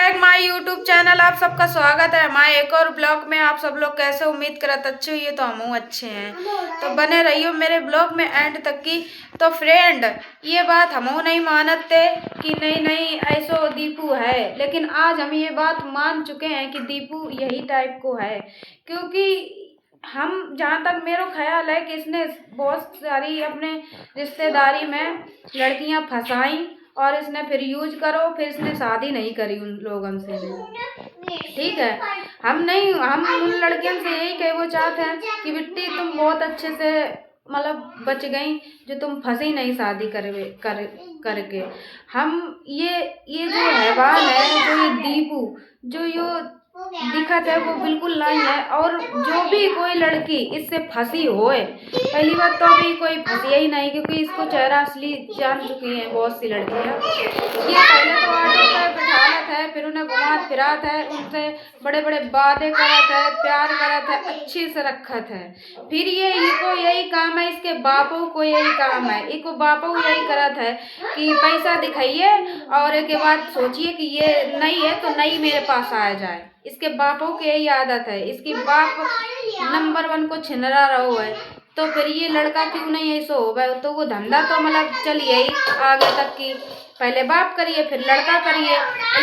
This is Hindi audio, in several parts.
Back my YouTube channel. आप सबका स्वागत है हमारे एक और ब्लॉग में। आप सब लोग कैसे, उम्मीद करत अच्छे हुई तो हम अच्छे हैं, तो बने रहियो मेरे ब्लॉग में एंड तक की। तो फ्रेंड, ये बात हम नहीं मानते कि नहीं ऐसो दीपू है, लेकिन आज हम ये बात मान चुके हैं कि दीपू यही टाइप को है। क्योंकि हम, जहाँ तक मेरा ख्याल है कि इसने बहुत सारी अपने रिश्तेदारी में लड़कियां फंसाई और इसने फिर यूज करो, फिर इसने शादी नहीं करी उन लोगों से भी। ठीक है, हम उन लड़कियों से यही कहना चाहते हैं कि बिट्टी तुम बहुत अच्छे से मतलब बच गई, जो तुम फंसी नहीं शादी करके। हम ये जो हैवान है, जो ये दीपू जो ये दिखत है, वो बिल्कुल नहीं है। और जो भी कोई लड़की इससे फंसी होए, पहली बात तो अभी कोई फंसी ही नहीं, क्योंकि इसको चेहरा असली जान चुकी हैं बहुत सी लड़कियां। ये पहले तो ऑटो पर बिठालत है, फिर उन्हें घुमात फिरात है, उनसे बड़े बड़े वादे करत है, प्यार करत है, अच्छे से रखत है। फिर ये इनको यही काम है, इसके बापों को यही काम है, इनको बापों यही करत है कि पैसा दिखाइए और एक बात सोचिए कि ये नहीं है तो नहीं मेरे पास आ जाए। इसके बापों की यही आदत है, इसकी बाप नंबर 1 को छिनरा रहो है, तो फिर ये लड़का क्यों नहीं ऐसा हो गए। तो वो धंधा तो मतलब चलिए ही आगे तक की, पहले बाप करिए फिर लड़का करिए।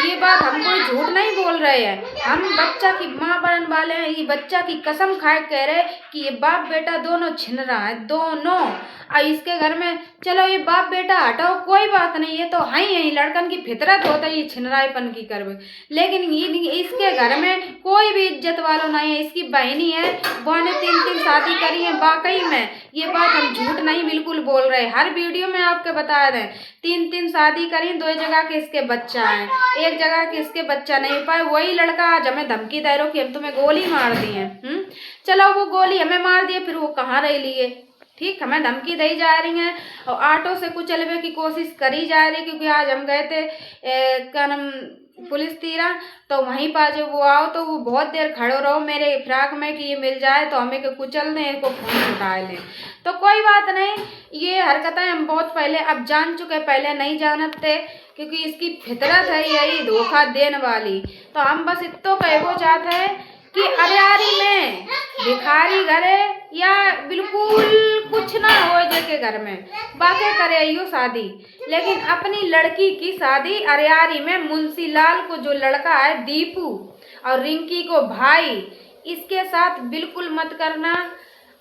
ये बात हम कोई झूठ नहीं बोल रहे हैं, हम बच्चा की माँ बनने वाले हैं। ये बच्चा की कसम खाए कह रहे कि ये बाप बेटा दोनों छिनरा है, दोनों। और इसके घर में चलो ये बाप बेटा हटाओ, कोई बात नहीं, ये तो है ही लड़कन की फितरत होता है ये छिनराईपन की करवे। लेकिन इसके घर में कोई भी इज्जत वालों नहीं है। इसकी बहनी है, वो ने 3 शादी करी है, वाकई में ये बात हम झूठ नहीं बिल्कुल बोल रहे। हर वीडियो में आपके बता दें, 3 शादी करी, 2 जगह के इसके बच्चा हैं, 1 जगह के इसके बच्चा नहीं पाए। वही लड़का आज हमें धमकी दे रहा कि हम तुम्हें गोली मार दी है। चलो वो गोली हमें मार दिए, फिर वो कहाँ रह लिए, ठीक, हमें धमकी दी जा रही हैं और ऑटो से कुचलने की कोशिश करी जा रही। क्योंकि आज हम गए थे क्या नाम पुलिस तीरा, तो वहीं पर जो वो आओ तो वो बहुत देर खड़े रहो मेरे फ्राक में कि ये मिल जाए तो हमें के कुचल दें, इसको फोन उठा लें। तो कोई बात नहीं, ये हरकतें हम बहुत पहले अब जान चुके, पहले नहीं जानते, क्योंकि इसकी फितरत है यही धोखा देने वाली। तो हम बस इतो कहना चाहते हैं कि अरियारी में भिखारी घरे या बिल्कुल कुछ ना हो के घर में बाकी करे यो शादी, लेकिन अपनी लड़की की शादी अरियारी में मुंशी लाल को, जो लड़का है दीपू और रिंकी को भाई, इसके साथ बिल्कुल मत करना।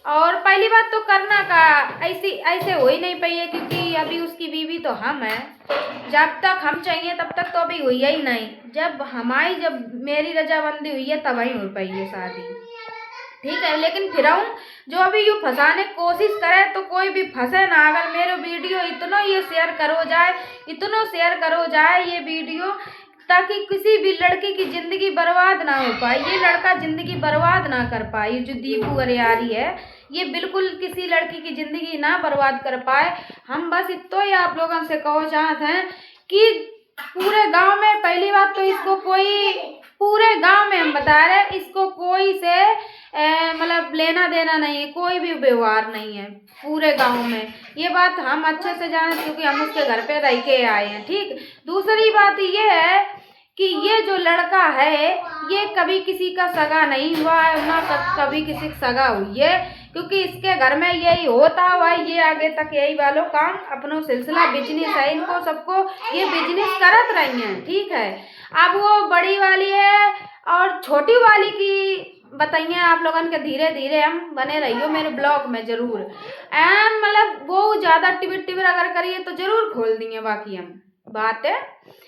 और पहली बात तो करना का ऐसे हो ही नहीं पाई है, क्योंकि अभी उसकी बीवी तो हम हैं। जब तक हम चाहिए तब तक तो अभी हुई ही नहीं, जब मेरी रजामंदी हुई है तब ही हो पाई है शादी, ठीक है। लेकिन फिर जो अभी यू फंसाने की कोशिश करे तो कोई भी फंसे ना। अगर मेरे वीडियो इतना ये शेयर करो जाए ये वीडियो, ताकि किसी भी लड़की की जिंदगी बर्बाद ना हो पाए, ये लड़का जिंदगी बर्बाद ना कर पाए। जो दीपू अरियारी है ये बिल्कुल किसी लड़की की जिंदगी ना बर्बाद कर पाए। हम बस इतना ही आप लोगों से कहना चाहते हैं कि पूरे गांव में, पहली बात तो इसको कोई, पूरे गांव में हम बता रहे इसको कोई से मतलब लेना देना नहीं है, कोई भी व्यवहार नहीं है पूरे गांव में। ये बात हम अच्छे से जाने, क्योंकि हम उसके घर पे रह के आए हैं, ठीक। दूसरी बात ये है कि ये जो लड़का है ये कभी किसी का सगा नहीं हुआ है, ना कभी किसी का सगा हुई है, क्योंकि इसके घर में यही होता हुआ है। ये आगे तक यही वालों काम अपनो सिलसिला बिजनेस है, इनको सबको ये बिजनेस करत रही हैं, ठीक है। अब वो बड़ी वाली है और छोटी वाली की बताइए आप लोगन के, धीरे धीरे हम बने रहियो मेरे ब्लॉग में जरूर। मतलब वो ज़्यादा टिबिर अगर करिए तो जरूर खोल देंगे बाकी हम बात है,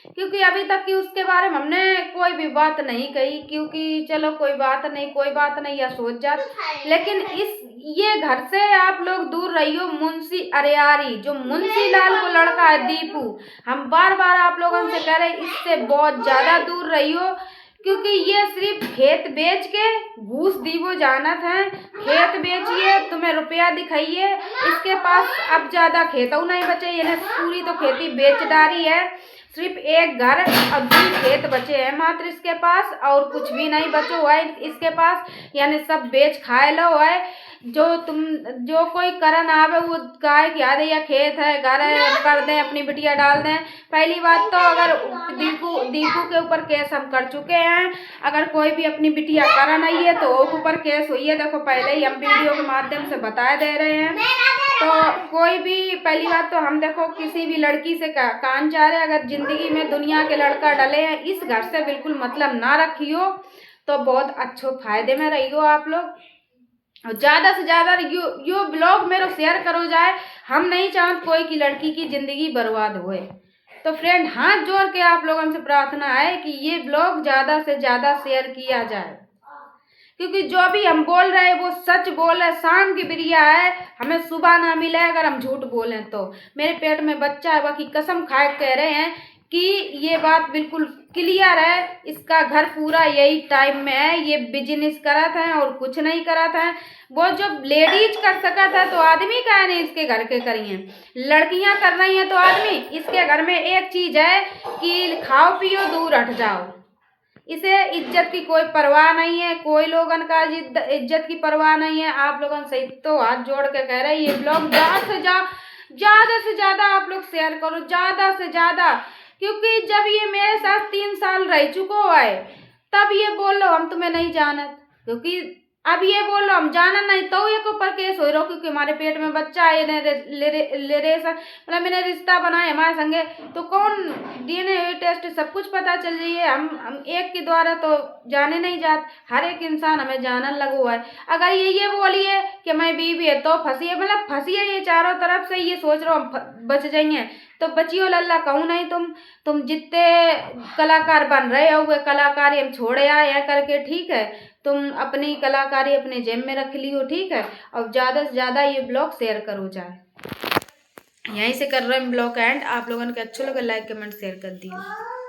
क्योंकि अभी तक की उसके बारे में हमने कोई भी बात नहीं कही, क्योंकि चलो कोई बात नहीं या सोच जात। लेकिन ये घर से आप लोग दूर रहियो। मुंशी अरियारी, जो मुंशी लाल को लड़का है दीपू, हम बार बार आप लोगों से कह रहे इससे बहुत ज़्यादा दूर रहियो, क्योंकि ये सिर्फ खेत बेच के घूस दीवो जानत है। खेत बेचिए, तुम्हें रुपया दिखाइए, इसके पास अब ज़्यादा खेतों नहीं बचे, इन्हें पूरी तो खेती बेच डाली है। सिर्फ 1 घर और 2 खेत बचे हैं मात्र इसके पास, और कुछ भी नहीं बचो हुआ है इसके पास, यानी सब बेच खाए लो है। जो कोई करन आवे वो गाय की आदे या खेत है घर है कर दें, अपनी बिटिया डाल दें। पहली बात तो अगर दीपू के ऊपर केस हम कर चुके हैं, अगर कोई भी अपनी बिटिया करन आई है तो उसके ऊपर केस हुई है। देखो पहले ही हम वीडियो के माध्यम से बता दे रहे हैं। तो कोई भी पहली बात तो हम देखो किसी भी लड़की से कान चाह रहे, अगर जिंदगी में दुनिया के लड़का डले हैं इस घर से बिल्कुल मतलब ना रखियो, तो बहुत अच्छो फायदे में रहियो आप लोग। ज़्यादा से ज़्यादा यो ब्लॉग मेरा शेयर करो जाए, हम नहीं चाहते कोई की लड़की की ज़िंदगी बर्बाद होए। तो फ्रेंड हाथ जोड़ के आप लोगों से प्रार्थना है कि ये ब्लॉग ज़्यादा से ज़्यादा शेयर किया जाए, क्योंकि जो भी हम बोल रहे हैं वो सच बोल रहे। शाम की बिरिया है, हमें सुबह ना मिले अगर हम झूठ बोलें तो। मेरे पेट में बच्चा है, बाकी कसम खाए कह रहे हैं कि ये बात बिल्कुल क्लियर है। इसका घर पूरा यही टाइम में है, ये बिजनेस करा था और कुछ नहीं करा था। वो जब लेडीज कर सका था तो आदमी का नहीं इसके घर के करिए, लड़कियां कर रही हैं तो आदमी। इसके घर में एक चीज है कि खाओ पियो दूर हट जाओ, इसे इज्जत की कोई परवाह नहीं है, कोई लोगन का इज्जत की परवाह नहीं है। आप लोगों से तो हाथ जोड़ के कह रहे हैं ये ब्लॉग ज़्यादा से ज़्यादा आप लोग शेयर करो, ज़्यादा से ज़्यादा। क्योंकि जब ये मेरे साथ 3 साल रह चुको है तब ये बोल लो हम तुम्हें नहीं जानत, क्योंकि अब ये बोल लो हम जाना नहीं तो ये ऊपर केस हो रहा, क्योंकि हमारे पेट में बच्चा है। मतलब मैंने रिश्ता बनाए हमारे संगे तो कौन डीएनए टेस्ट सब कुछ पता चल जाइए। हम एक के द्वारा तो जाने नहीं जाते, हर एक इंसान हमें जानने लगा हुआ है। अगर ये बोलिए कि मैं बीवी है तो फंसी है, मतलब फंसी है ये चारों तरफ से, ये सोच रहे हो हम बच जाएंगे तो बचियो लल्ला कहूँ नहीं। तुम जितने कलाकार बन रहे हो वे कलाकारी हम छोड़े आए हैं करके, ठीक है। तुम अपनी कलाकारी अपने जेब में रख लियो, ठीक है। और ज़्यादा से ज़्यादा ये ब्लॉग शेयर करो जाए। यहीं से कर रहे हैं ब्लॉग एंड। आप लोगों के अच्छे लगे लाइक कमेंट शेयर कर दिए।